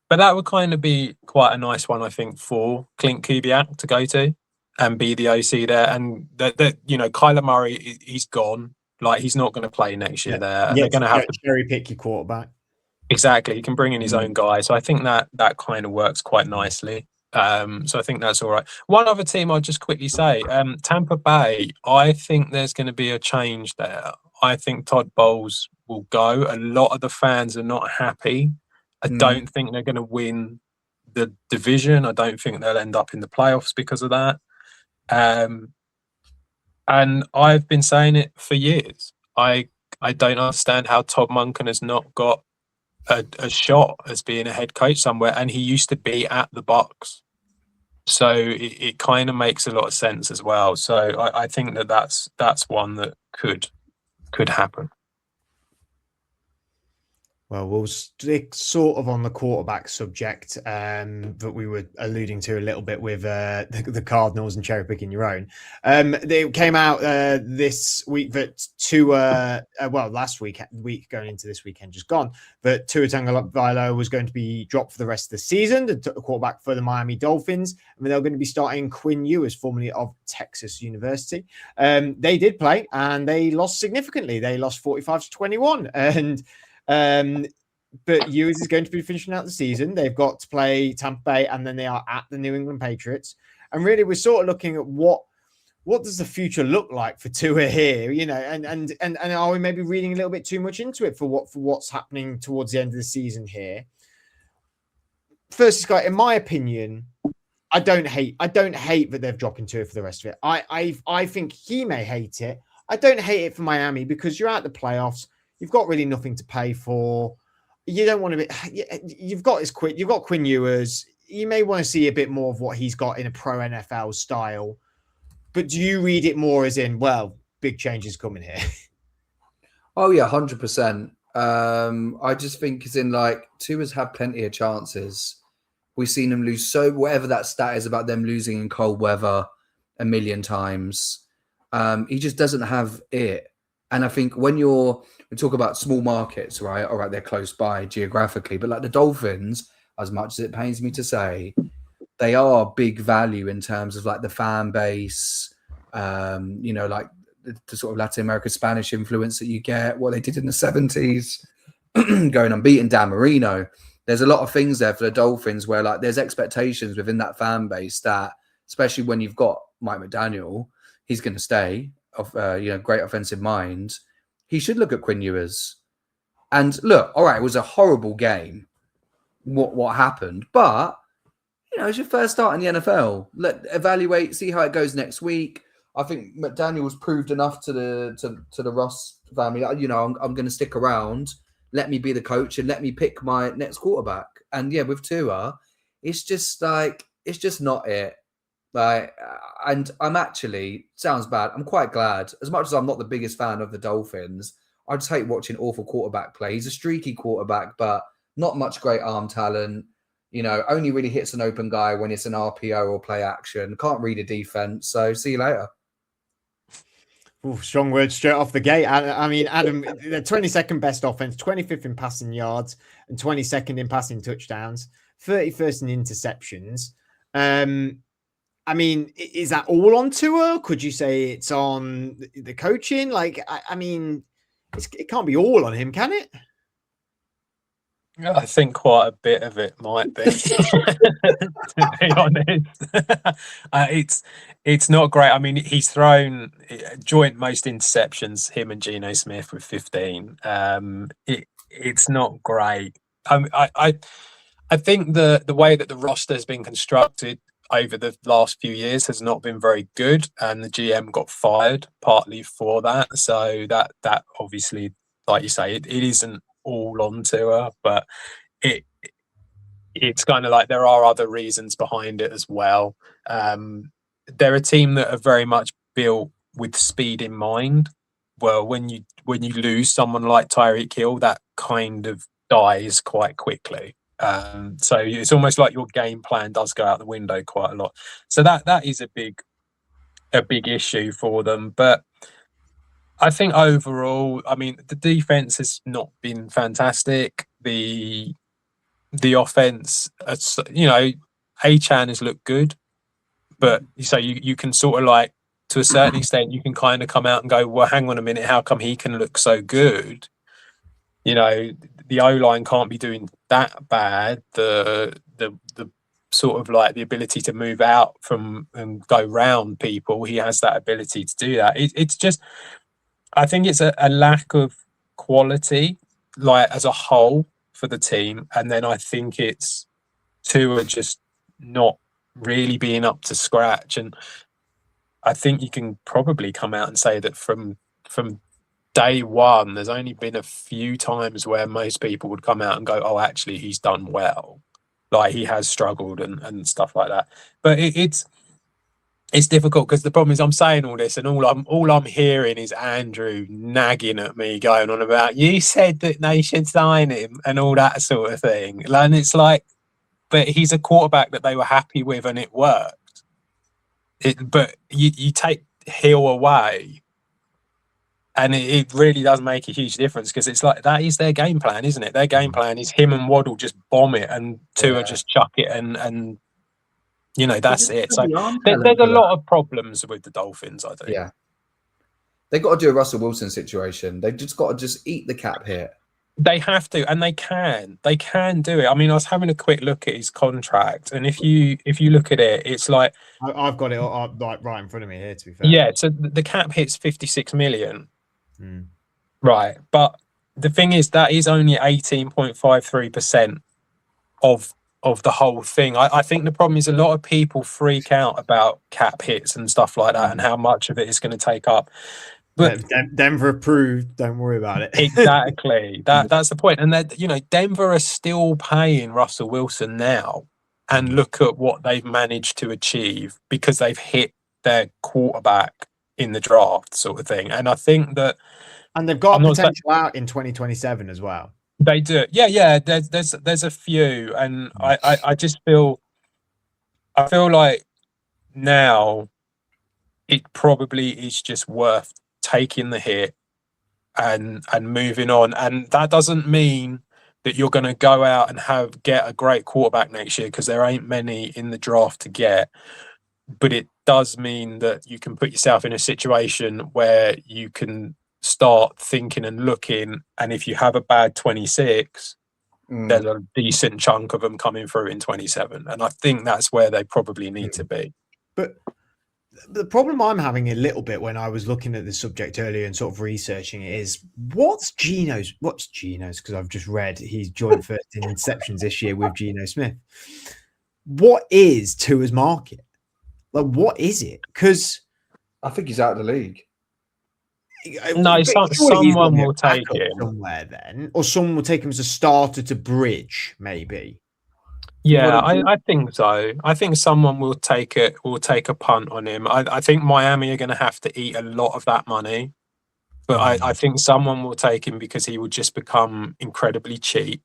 But that would kind of be quite a nice one, I think, for Clint Kubiak to go to and be the OC there. And Kyler Murray, he's gone. Like, he's not going to play next year there. And they're going to have to cherry pick your quarterback. Exactly. He can bring in his own guy. So I think that kind of works quite nicely. So I think that's all right. One other team I'll just quickly say, Tampa Bay, I think there's going to be a change there. I think Todd Bowles will go. A lot of the fans are not happy. I don't think they're going to win the division. I don't think they'll end up in the playoffs because of that. And I've been saying it for years. I don't understand how Todd Monken has not got a shot as being a head coach somewhere, and he used to be at the Bucs, so it kind of makes a lot of sense as well. So I think that's one that could happen. Well, we'll stick sort of on the quarterback subject that we were alluding to a little bit with the Cardinals and cherry picking your own. They came out this week that last week going into this weekend just gone, that Tua Tagovailoa was going to be dropped for the rest of the season, the quarterback for the Miami Dolphins. I mean, they're going to be starting Quinn Ewers, formerly of Texas University. They did play and they lost significantly. They lost 45-21, and but Ewers is going to be finishing out the season. They've got to play Tampa Bay, and then they are at the New England Patriots. And really, we're sort of looking at what does the future look like for Tua here, and are we maybe reading a little bit too much into it for what's happening towards the end of the season here? First, Scott, in my opinion, I don't hate that they've dropped Tua for the rest of it. I think he may hate it. I don't hate it for Miami because you're out the playoffs. You've got really nothing to pay for. You don't want to be. You've got Quinn Ewers. You may want to see a bit more of what he's got in a pro NFL style. But do you read it more as in, well, big changes coming here? Oh yeah, 100%. I just think it's in like Tua's had plenty of chances. We've seen them lose. So whatever that stat is about them losing in cold weather a million times, he just doesn't have it. And I think when we talk about small markets, right? All right, they're close by geographically, but like the Dolphins, as much as it pains me to say, they are big value in terms of like the fan base, like the sort of Latin American Spanish influence that you get, what they did in the 70s, going unbeaten, Dan Marino. There's a lot of things there for the Dolphins where like there's expectations within that fan base that, especially when you've got Mike McDaniel, he's going to stay. Of great offensive mind, he should look at Quinn Ewers. And look, all right, it was a horrible game. What happened? But it's your first start in the NFL. Evaluate, see how it goes next week. I think McDaniel's proved enough to the Ross family. I'm going to stick around. Let me be the coach and let me pick my next quarterback. And yeah, with Tua, it's just not it. Like, and I'm actually, sounds bad, I'm quite glad. As much as I'm not the biggest fan of the Dolphins, I just hate watching awful quarterback play. He's a streaky quarterback, but not much great arm talent. Only really hits an open guy when it's an RPO or play action. Can't read a defense. So see you later. Ooh, strong words straight off the gate. I mean, Adam, the 22nd best offense, 25th in passing yards, and 22nd in passing touchdowns, 31st in interceptions. I mean, is that all on Tua? Could you say it's on the coaching? Like, I mean, it can't be all on him, can it? I think quite a bit of it might be, to be honest. It's not great. I mean, he's thrown joint most interceptions, him and Geno Smith with 15. It's not great. I think the way that the roster has been constructed over the last few years has not been very good, and the GM got fired partly for that. So that obviously, like you say, it isn't all on Tua, but it's kind of like there are other reasons behind it as well. They're a team that are very much built with speed in mind. Well, when you lose someone like Tyreek Hill, that kind of dies quite quickly. So it's almost like your game plan does go out the window quite a lot. So that is a big issue for them. But I think overall, I mean, the defense has not been fantastic. The offense, Achan has looked good, but so you can sort of like, to a certain extent, you can kind of come out and go, well, hang on a minute, how come he can look so good? The O-line can't be doing that bad. The sort of like the ability to move out from and go round people, he has that ability to do that. It's just, I think it's a lack of quality, like as a whole for the team. And then I think it's Tua just not really being up to scratch. And I think you can probably come out and say that from day one, there's only been a few times where most people would come out and go, oh, actually, he's done well. Like he has struggled and stuff like that. But it's difficult because the problem is I'm saying all this and all I'm hearing is Andrew nagging at me, going on about, you said that they should sign him and all that sort of thing. And it's like, but he's a quarterback that they were happy with and it worked. But you take Hill away, and it really does make a huge difference because it's like that is their game plan, isn't it? Their game plan is him and Waddle just bomb it and Tua just chuck it and that's it. So there's a lot of problems with the Dolphins, I think. Yeah. They've got to do a Russell Wilson situation. They've just got to just eat the cap hit. They have to, and they can do it. I mean, I was having a quick look at his contract, and if you look at it, it's like I've got it like right in front of me here. To be fair, yeah. So the cap hits 56 million, right? But the thing is, that is only 18.53% of the whole thing. I think the problem is a lot of people freak out about cap hits and stuff like that, and how much of it is going to take up. But Denver approved. Don't worry about it. Exactly. That's the point. And that Denver are still paying Russell Wilson now, and look at what they've managed to achieve because they've hit their quarterback in the draft, sort of thing. And I think that, and they've got potential out in 2027 as well. They do. Yeah. There's a few, and I just feel like now it probably is just worth taking the hit and moving on. And that doesn't mean that you're going to go out and get a great quarterback next year, because there ain't many in the draft to get. But it does mean that you can put yourself in a situation where you can start thinking and looking, and if you have a bad 26, there's a decent chunk of them coming through in 27. And I think that's where they probably need to be. But the problem I'm having a little bit when I was looking at this subject earlier and sort of researching it is what's Geno's, because I've just read he's joined first in interceptions this year with Geno Smith. What is Tua's market? Like, what is it? Because I think he's out of the league. No, someone will take him somewhere then, or someone will take him as a starter to bridge, maybe. Yeah, I think so. I think someone will take a punt on him. I think Miami are going to have to eat a lot of that money, but I think someone will take him because he will just become incredibly cheap,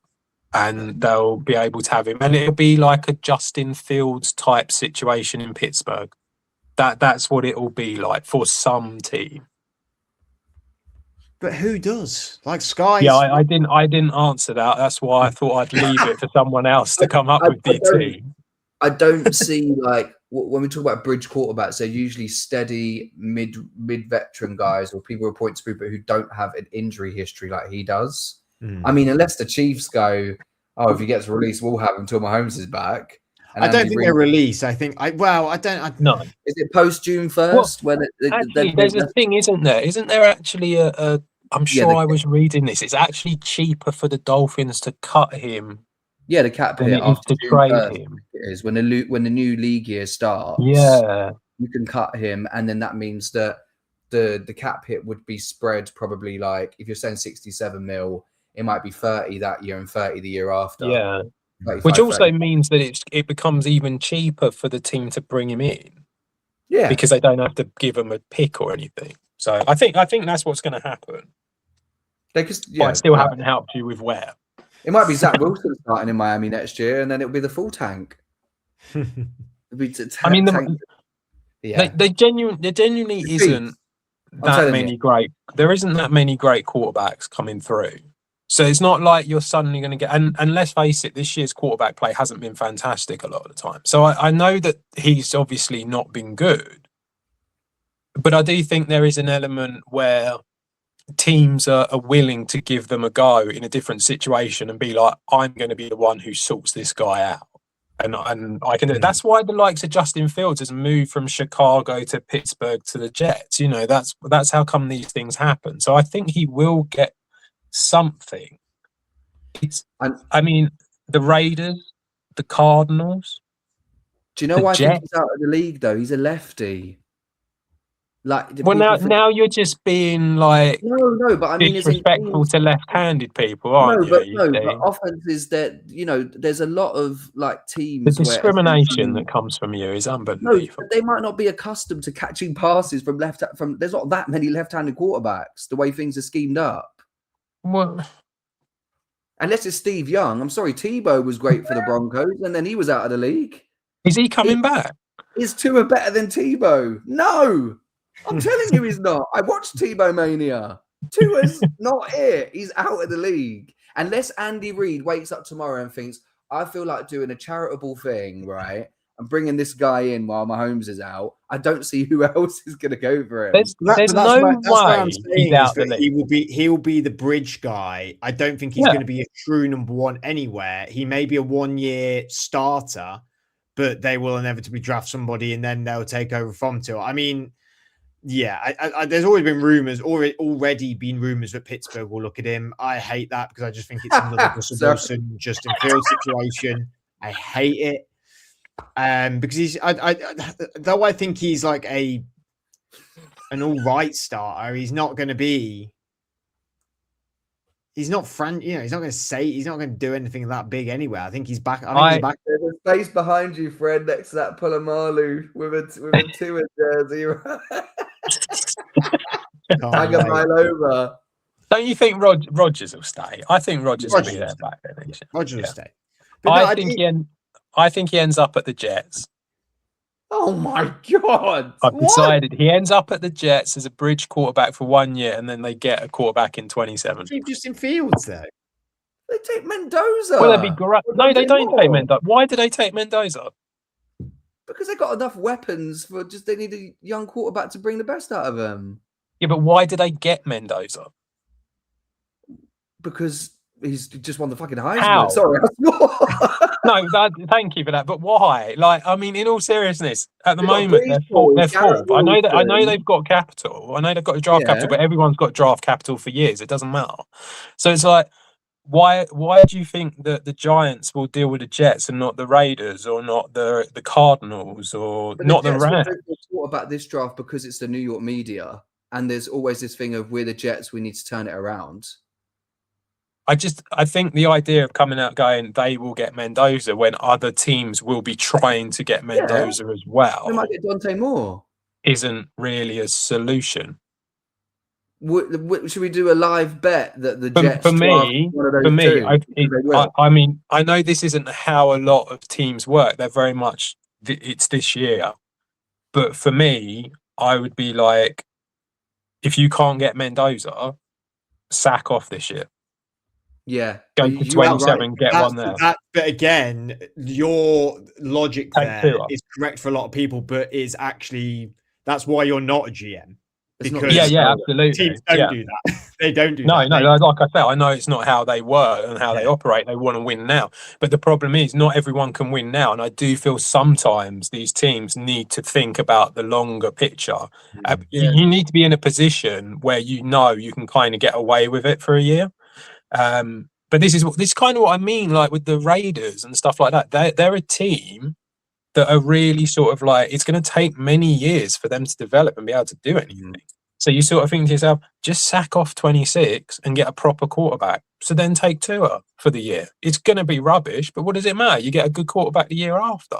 and they'll be able to have him, and it'll be like a Justin Fields type situation in Pittsburgh. That's what it will be like for some team. But who does? Like Sky? Yeah, I didn't answer that. That's why I thought I'd leave it for someone else to come up with the team. I don't see, like, when we talk about bridge quarterbacks, they're usually steady mid-veteran guys or people with points group who don't have an injury history like he does. I mean, unless the Chiefs go, oh, if he gets released, we'll have him until Mahomes is back. And I don't think they release. I think no. Is it post June 1st? Actually, there's a thing, isn't there? Isn't there actually a I'm sure I was reading this. It's actually cheaper for the Dolphins to cut him. Yeah, the cap than hit it is after to June trade 1st, him. it is when the new league year starts. Yeah, you can cut him, and then that means that the cap hit would be spread probably like if you're saying 67 mil, it might be 30 that year and 30 the year after. yeah. 35, Which also 30. means that it becomes even cheaper for the team to bring him in. Yeah, because they don't have to give him a pick or anything. So I think that's what's going to happen. they just But I still haven't helped you with where. It might be Zach Wilson starting in Miami next year, and then it'll be the full tank. It'll be I mean, yeah, there genuinely isn't that many great. There isn't that many great quarterbacks coming through. So it's not like you're suddenly going to get. And let's face it, this year's quarterback play hasn't been fantastic a lot of the time. So I know that he's obviously not been good, but I do think there is an element where teams are willing to give them a go in a different situation and be like, I'm going to be the one who sorts this guy out. And I can do it. That's why the likes of Justin Fields has moved from Chicago to Pittsburgh to the Jets. You know, that's how come these things happen. So I think he will get something. I mean, the Raiders, the Cardinals. Do you know why I think he's out of the league though? He's a lefty. Like, well, now you're just being like no, but I mean, disrespectful to left-handed people, aren't you? But offense is that there's a lot of like teams. The discrimination that comes from you is unbelievable. No, but they might not be accustomed to catching passes from there's not that many left-handed quarterbacks. The way things are schemed up. Well, unless it's Steve Young. I'm sorry, Tebow was great for the Broncos, and then he was out of the league. Is he coming back? Is Tua better than Tebow? No. I'm telling you he's not. I watched Tebow Mania. Tua's not it. He's out of the league. Unless Andy Reid wakes up tomorrow and thinks, I feel like doing a charitable thing, right? I'm bringing this guy in while Mahomes is out. I don't see who else is going to go for him. There's no way he's out the league. He'll be the bridge guy. I don't think he's going to be a true number one anywhere. He may be a 1-year starter, but they will inevitably draft somebody and then they'll take over from Tua. I mean, yeah, there's always been already been rumors that Pittsburgh will look at him. I hate that because I just think it's another Russell Wilson, Justin Fields situation. I hate it because though I think he's like an all right starter, he's not going to be. He's not he's not going to do anything that big anyway. I think he's back. He's back. There's a space behind you, Fred, next to that Polamalu with a Tua jersey. Hang a mile over. Don't you think Rodgers will stay? I think Rodgers will be there back then. Rodgers will stay. But I think he ends up at the Jets. Oh my God! I've decided he ends up at the Jets as a bridge quarterback for 1 year, and then they get a quarterback in 27. Justin Fields there. They take Mendoza. Well, that'd be great. No, they don't take Mendoza. Why do they take Mendoza? Because they got enough weapons for they need a young quarterback to bring the best out of them. Yeah, but why do they get Mendoza? Because he's just won the fucking Heisman. How? Sorry. No, thank you for that. But why? Like, I mean, in all seriousness, at the moment they're fourth. I know they've got capital. I know they've got draft capital, but everyone's got draft capital for years. It doesn't matter. So it's like, why do you think that the Giants will deal with the Jets and not the Raiders or not the Cardinals or not the Rams? What about this draft because it's the New York media and there's always this thing of we're the Jets, we need to turn it around. I think the idea of coming out going they will get Mendoza when other teams will be trying to get Mendoza as well. They might get Dante Moore. Isn't really a solution. Should we do a live bet that the Jets for me, I mean, I know this isn't how a lot of teams work. They're very much it's this year, but for me, I would be like, if you can't get Mendoza, sack off this year. Yeah, go to 27, get one there. But again, your logic there is correct for a lot of people, but is actually that's why you're not a GM. Because absolutely. Teams don't do that. They don't do No, that. no, like I said, I know it's not how they work and how they operate. They want to win now. But the problem is not everyone can win now. And I do feel sometimes these teams need to think about the longer picture. You need to be in a position where you know you can kind of get away with it for a year. But this is kind of what I mean, like with the Raiders and stuff like that. They're a team that are really sort of like, it's going to take many years for them to develop and be able to do anything. So you sort of think to yourself, just sack off 26 and get a proper quarterback. So then take Tua for the year. It's going to be rubbish, but what does it matter? You get a good quarterback the year after.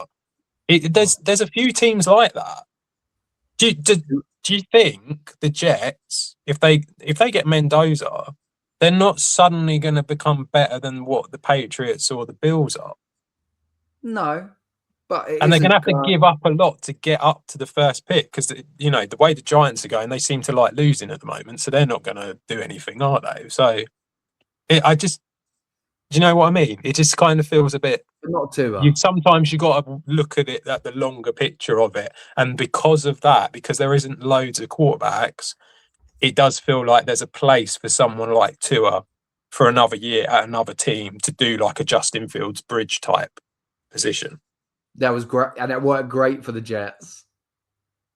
There's a few teams like that. Do you think the Jets, if they get Mendoza, they're not suddenly going to become better than what the Patriots or the Bills are? No. But and they're going to have to give up a lot to get up to the first pick because, you know, the way the Giants are going, they seem to like losing at the moment. So they're not going to do anything, are they? So do you know what I mean? It just kind of feels a bit. Not too. Sometimes you got to look at it at the longer picture of it. And because of that, because there isn't loads of quarterbacks, it does feel like there's a place for someone like Tua for another year at another team to do like a Justin Fields bridge type position. That was great, and it worked great for the Jets.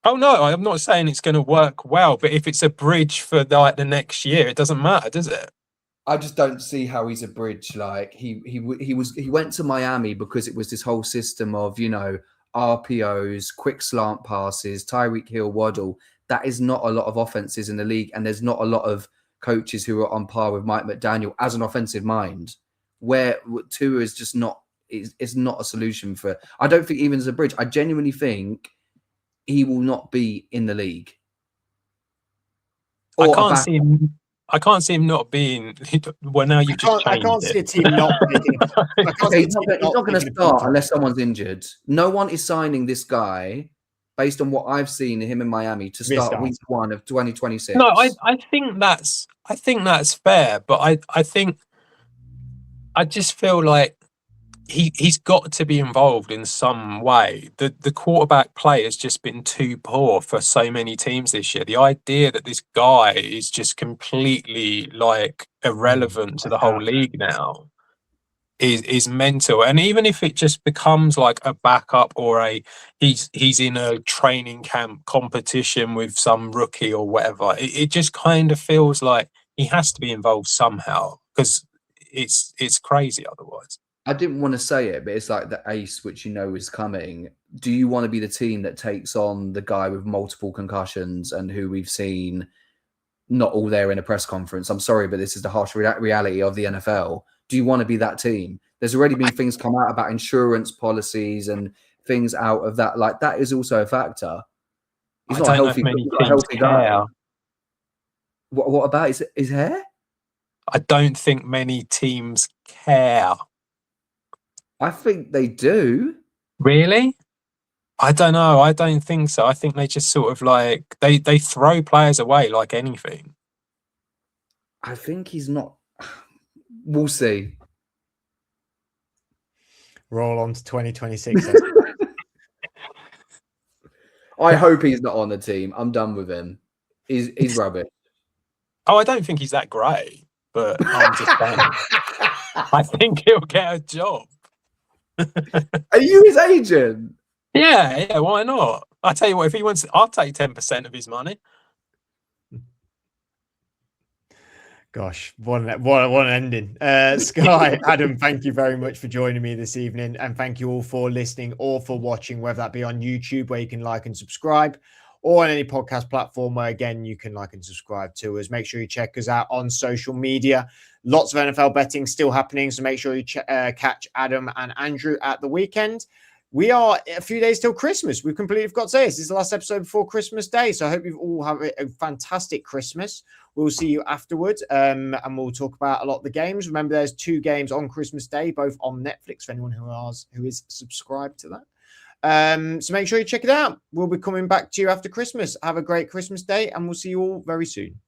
Oh no, I'm not saying it's going to work well, but if it's a bridge for like the next year, it doesn't matter, does it? I just don't see how he's a bridge. Like he went to Miami because it was this whole system of, you know, RPOs, quick slant passes, Tyreek Hill, Waddle. That is not a lot of offenses in the league, and there's not a lot of coaches who are on par with Mike McDaniel as an offensive mind. Where Tua is just not. It's not a solution for. I don't think even as a bridge. I genuinely think he will not be in the league. I can't see him. I can't see him not being. Well, now you've just changed I can't see a team not picking. He's not going to start unless someone's injured. No one is signing this guy based on what I've seen him in Miami to start week 1 of 2026. No, I think that's fair, but I think I just feel like he's got to be involved in some way. The quarterback play has just been too poor for so many teams this year. The idea that this guy is just completely like irrelevant to the whole league now is mental. And even if it just becomes like a backup or he's in a training camp competition with some rookie or whatever, it just kind of feels like he has to be involved somehow because it's crazy otherwise. I didn't want to say it, but it's like the ace, which you know is coming. Do you want to be the team that takes on the guy with multiple concussions and who we've seen not all there in a press conference? I'm sorry, but this is the harsh reality of the NFL. Do you want to be that team? There's already been things come out about insurance policies and things out of that. Like that is also a factor. He's not a healthy guy. What about his hair? I don't think many teams care. I think they do. Really? I don't know. I don't think so. I think they just sort of like they throw players away like anything. I think he's not. We'll see. Roll on to 2026. I hope he's not on the team. I'm done with him. He's rubbish. Oh, I don't think he's that great, but I'm just saying. I think he'll get a job. Are you his agent? Yeah, why not? I tell you what, if he wants, I'll take 10% of his money. Gosh, what an ending. Sky, Adam, thank you very much for joining me this evening. And thank you all for listening or for watching, whether that be on YouTube where you can like and subscribe, or on any podcast platform where, again, you can like and subscribe to us. Make sure you check us out on social media. Lots of NFL betting still happening, so make sure you catch Adam and Andrew at the weekend. We are a few days till Christmas. We've completely forgot to say this is the last episode before Christmas Day, so I hope you all have a fantastic Christmas. We'll see you afterwards, and we'll talk about a lot of the games. Remember, there's 2 games on Christmas Day, both on Netflix for anyone who is subscribed to that. So make sure you check it out. We'll be coming back to you after Christmas. Have a great Christmas day, and we'll see you all very soon.